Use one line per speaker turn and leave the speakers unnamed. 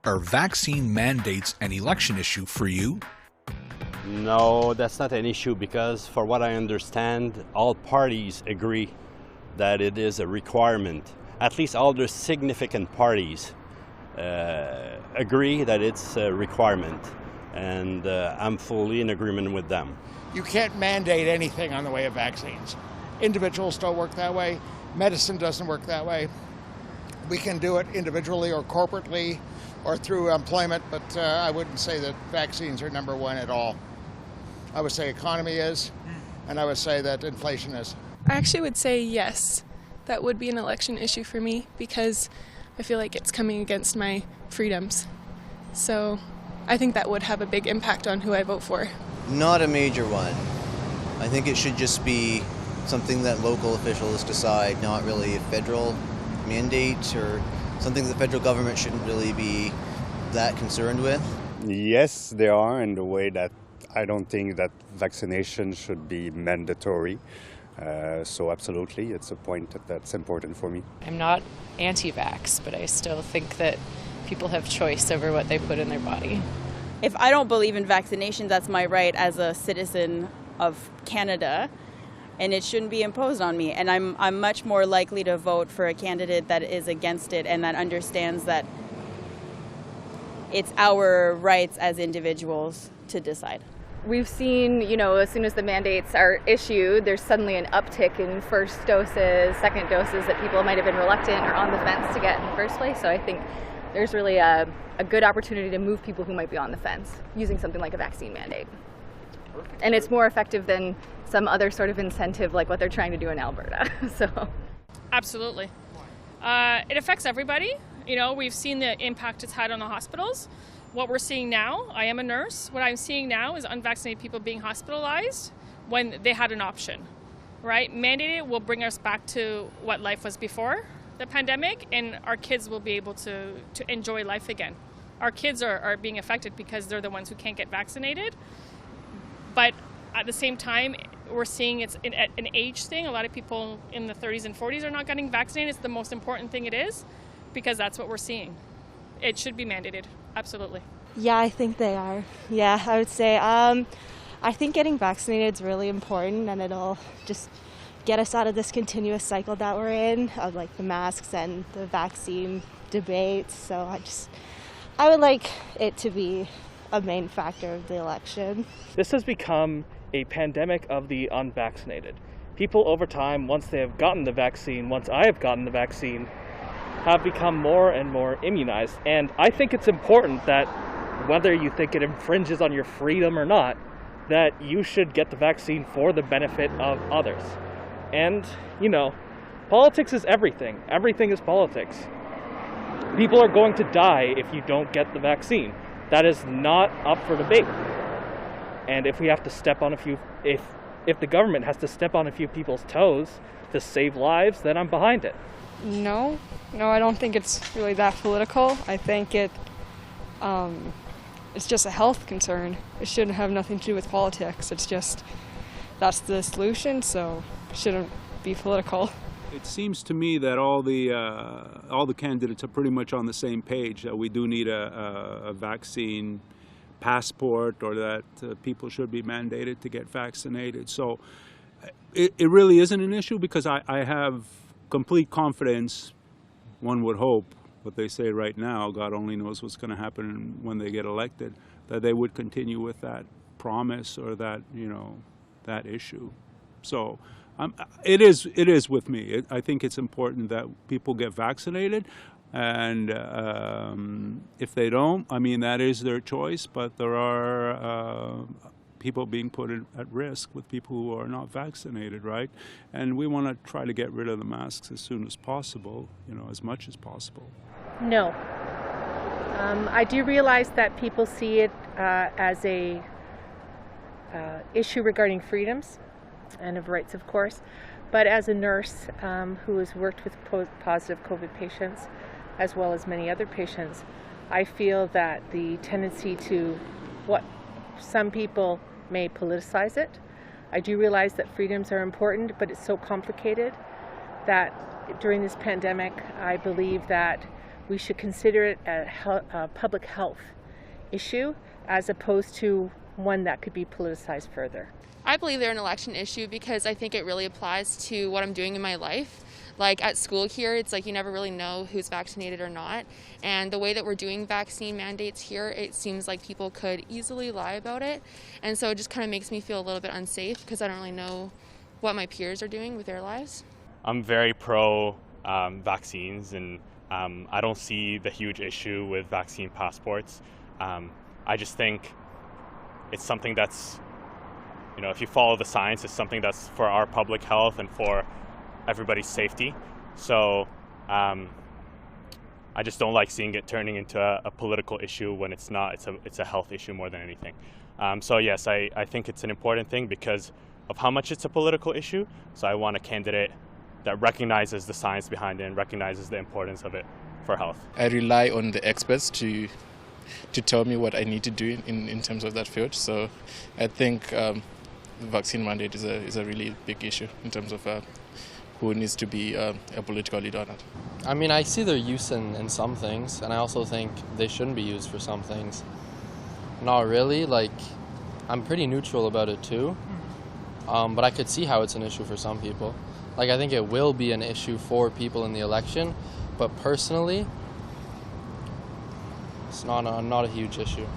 Are vaccine mandates an election issue for you?
No, that's not an issue because for what I understand, all parties agree that it is a requirement. At least all the significant parties agree that it's a requirement, and I'm fully in agreement with them.
You can't mandate anything on the way of vaccines. Individuals don't work that way. Medicine doesn't work that way. We can do it individually or corporately or through employment, but I wouldn't say that vaccines are number one at all. I would say economy is, and I would say that inflation is.
I actually would say yes. That would be an election issue for me because I feel like it's coming against my freedoms. So I think that would have a big impact on who I vote for.
Not a major one. I think it should just be something that local officials decide, not really a federal mandate or something the federal government shouldn't really be that concerned with.
Yes, there are, in the way that I don't think that vaccination should be mandatory. So absolutely, it's a point that's important for me.
I'm not anti-vax, but I still think that people have choice over what they put in their body.
If I don't believe in vaccinations, that's my right as a citizen of Canada, and it shouldn't be imposed on me. And I'm much more likely to vote for a candidate that is against it and that understands that it's our rights as individuals to decide.
We've seen, as soon as the mandates are issued, there's suddenly an uptick in first doses, second doses that people might have been reluctant or on the fence to get in the first place. So I think there's really a good opportunity to move people who might be on the fence using something like a vaccine mandate. And it's more effective than some other sort of incentive like what they're trying to do in Alberta.
Absolutely. It affects everybody. We've seen the impact it's had on the hospitals. What we're seeing now, I am a nurse, what I'm seeing now is unvaccinated people being hospitalized when they had an option, right? Mandated will bring us back to what life was before the pandemic, and our kids will be able to enjoy life again. Our kids are being affected because they're the ones who can't get vaccinated. But at the same time, we're seeing it's an age thing. A lot of people in the 30s and 40s are not getting vaccinated. It's the most important thing it is, because that's what we're seeing. It should be mandated, absolutely.
Yeah, I think they are. Yeah, I would say. I think getting vaccinated is really important, and it'll just get us out of this continuous cycle that we're in of like the masks and the vaccine debates. So I would like it to be a main factor of the election.
This has become a pandemic of the unvaccinated. People over time, once they have gotten the vaccine, once I have gotten the vaccine, have become more and more immunized. And I think it's important that whether you think it infringes on your freedom or not, that you should get the vaccine for the benefit of others. And, politics is everything. Everything is politics. People are going to die if you don't get the vaccine. That is not up for debate. And if we have to step on if the government has to step on a few people's toes to save lives, then I'm behind it.
No, I don't think it's really that political. I think it's just a health concern. It shouldn't have nothing to do with politics. It's just, that's the solution, so it shouldn't be political.
It seems to me that all the candidates are pretty much on the same page, that we do need a vaccine passport, or that people should be mandated to get vaccinated. So it really isn't an issue, because I have complete confidence, one would hope, what they say right now, God only knows what's going to happen when they get elected, that they would continue with that promise or that, that issue. So it is with me. I think it's important that people get vaccinated, and if they don't, that is their choice, but there are people being put at risk with people who are not vaccinated, right? And we want to try to get rid of the masks as soon as possible, as much as possible.
No. I do realize that people see it as a issue regarding freedoms and of rights, of course. But as a nurse who has worked with positive COVID patients, as well as many other patients, I feel that the tendency to what some people may politicize it. I do realize that freedoms are important, but it's so complicated that during this pandemic, I believe that we should consider it a public health issue as opposed to one that could be politicized further.
I believe they're an election issue because I think it really applies to what I'm doing in my life. Like at school here, it's like you never really know who's vaccinated or not. And the way that we're doing vaccine mandates here, it seems like people could easily lie about it. And so it just kind of makes me feel a little bit unsafe because I don't really know what my peers are doing with their lives.
I'm very pro vaccines, and I don't see the huge issue with vaccine passports. I just think it's something that's, if you follow the science, it's something that's for our public health and for everybody's safety. So I just don't like seeing it turning into a political issue when it's not. It's a health issue more than anything. So yes, I think it's an important thing because of how much it's a political issue. So I want a candidate that recognizes the science behind it and recognizes the importance of it for health.
I rely on the experts to tell me what I need to do in terms of that field. So I think the vaccine mandate is a really big issue in terms of who needs to be a political leader or not.
I mean, I see their use in some things, and I also think they shouldn't be used for some things. Not really. Like, I'm pretty neutral about it too, but I could see how it's an issue for some people. Like, I think it will be an issue for people in the election, but personally, it's not a huge issue.